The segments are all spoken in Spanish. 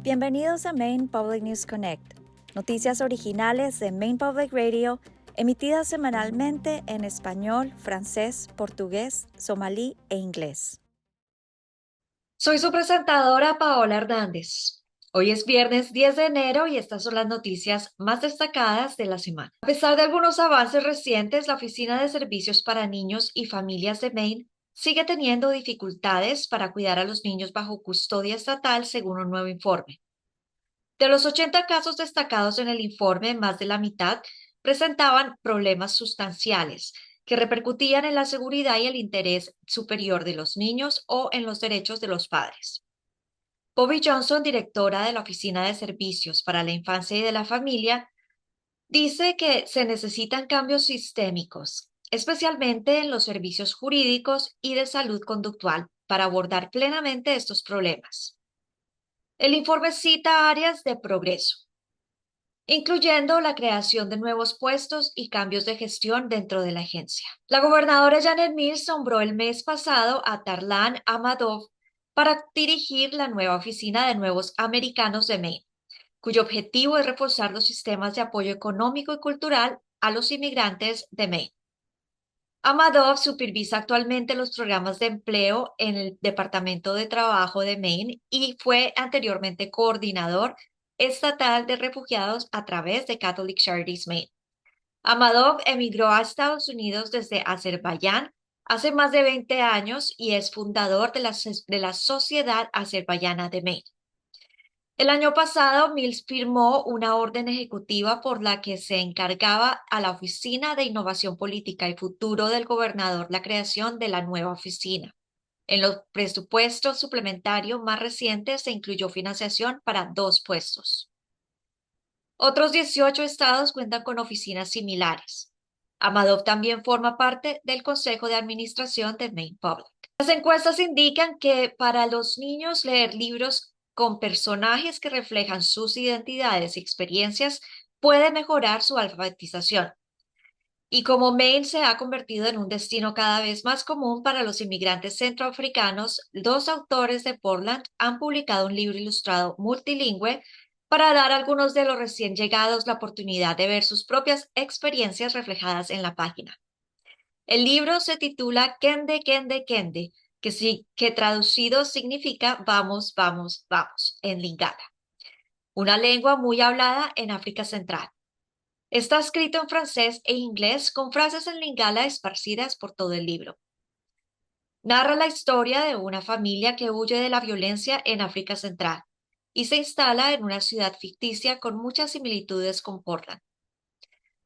Bienvenidos a Maine Public News Connect, noticias originales de Maine Public Radio, emitidas semanalmente en español, francés, portugués, somalí e inglés. Soy su presentadora Paola Hernández. Hoy es viernes 10 de enero y estas son las noticias más destacadas de la semana. A pesar de algunos avances recientes, la Oficina de Servicios para Niños y Familias de Maine sigue teniendo dificultades para cuidar a los niños bajo custodia estatal, según un nuevo informe. De los 80 casos destacados en el informe, más de la mitad presentaban problemas sustanciales que repercutían en la seguridad y el interés superior de los niños o en los derechos de los padres. Bobby Johnson, directora de la Oficina de Servicios para la Infancia y de la Familia, dice que se necesitan cambios sistémicos, especialmente en los servicios jurídicos y de salud conductual, para abordar plenamente estos problemas. El informe cita áreas de progreso, incluyendo la creación de nuevos puestos y cambios de gestión dentro de la agencia. La gobernadora Janet Mills nombró el mes pasado a Tarlan Amadov para dirigir la nueva oficina de nuevos americanos de Maine, cuyo objetivo es reforzar los sistemas de apoyo económico y cultural a los inmigrantes de Maine. Amadov supervisa actualmente los programas de empleo en el Departamento de Trabajo de Maine y fue anteriormente coordinador estatal de refugiados a través de Catholic Charities Maine. Amadov emigró a Estados Unidos desde Azerbaiyán hace más de 20 años y es fundador de la Sociedad Azerbaiyana de Maine. El año pasado, Mills firmó una orden ejecutiva por la que se encargaba a la Oficina de Innovación Política y Futuro del Gobernador la creación de la nueva oficina. En los presupuestos suplementarios más recientes se incluyó financiación para 2 puestos. Otros 18 estados cuentan con oficinas similares. Amadov también forma parte del Consejo de Administración de Maine Public. Las encuestas indican que para los niños leer libros con personajes que reflejan sus identidades y experiencias puede mejorar su alfabetización. Y como Maine se ha convertido en un destino cada vez más común para los inmigrantes centroafricanos, 2 autores de Portland han publicado un libro ilustrado multilingüe para dar a algunos de los recién llegados la oportunidad de ver sus propias experiencias reflejadas en la página. El libro se titula Kende, Kende, Kende, que traducido significa vamos, vamos, vamos, en Lingala, una lengua muy hablada en África Central. Está escrito en francés e inglés con frases en Lingala esparcidas por todo el libro. Narra la historia de una familia que huye de la violencia en África Central y se instala en una ciudad ficticia con muchas similitudes con Portland.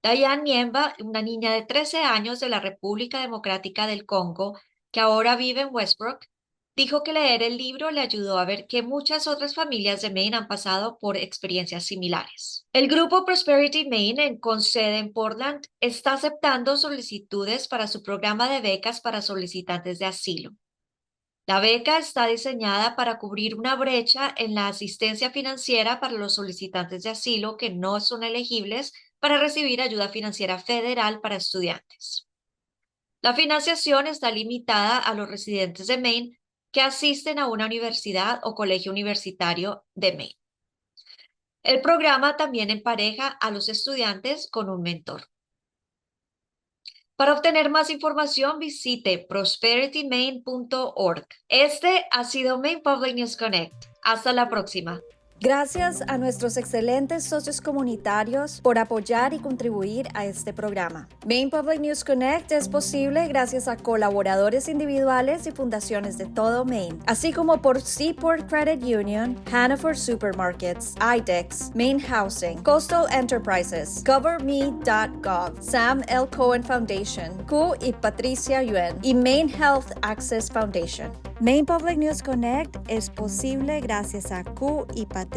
Diane Niemba, una niña de 13 años de la República Democrática del Congo, que ahora vive en Westbrook, dijo que leer el libro le ayudó a ver que muchas otras familias de Maine han pasado por experiencias similares. El grupo Prosperity Maine, con sede en Portland, está aceptando solicitudes para su programa de becas para solicitantes de asilo. La beca está diseñada para cubrir una brecha en la asistencia financiera para los solicitantes de asilo que no son elegibles para recibir ayuda financiera federal para estudiantes. La financiación está limitada a los residentes de Maine que asisten a una universidad o colegio universitario de Maine. El programa también empareja a los estudiantes con un mentor. Para obtener más información, visite prosperitymaine.org. Este ha sido Maine Public News Connect. Hasta la próxima. Gracias a nuestros excelentes socios comunitarios por apoyar y contribuir a este programa. Maine Public News Connect es posible gracias a colaboradores individuales y fundaciones de todo Maine, así como por Seaport Credit Union, Hannaford Supermarkets, IDEX, Maine Housing, Coastal Enterprises, GoverMe.gov, Sam L. Cohen Foundation, Q y Patricia Yuen y Maine Health Access Foundation. Maine Public News Connect es posible gracias a Q y Patricia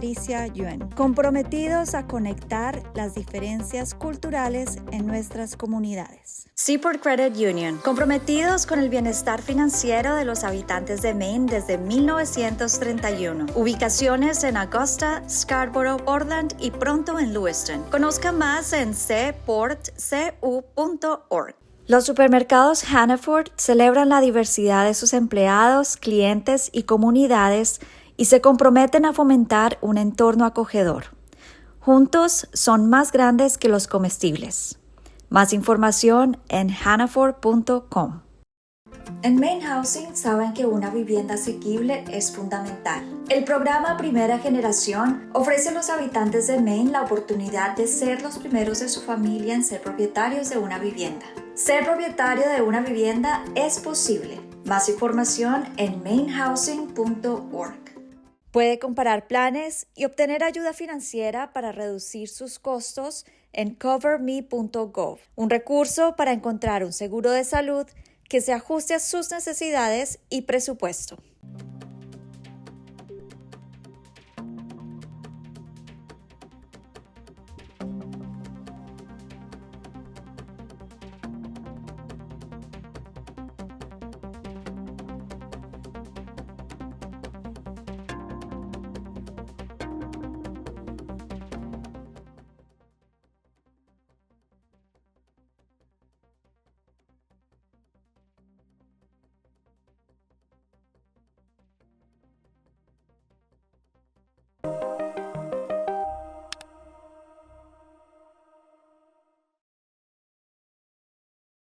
Yuen, comprometidos a conectar las diferencias culturales en nuestras comunidades. Seaport Credit Union, comprometidos con el bienestar financiero de los habitantes de Maine desde 1931. Ubicaciones en Augusta, Scarborough, Portland y pronto en Lewiston. Conozca más en cportcu.org. Los supermercados Hannaford celebran la diversidad de sus empleados, clientes y comunidades y se comprometen a fomentar un entorno acogedor. Juntos son más grandes que los comestibles. Más información en hannaford.com. En Maine Housing saben que una vivienda asequible es fundamental. El programa Primera Generación ofrece a los habitantes de Maine la oportunidad de ser los primeros de su familia en ser propietarios de una vivienda. Ser propietario de una vivienda es posible. Más información en mainehousing.org. Puede comparar planes y obtener ayuda financiera para reducir sus costos en coverme.gov, un recurso para encontrar un seguro de salud que se ajuste a sus necesidades y presupuesto.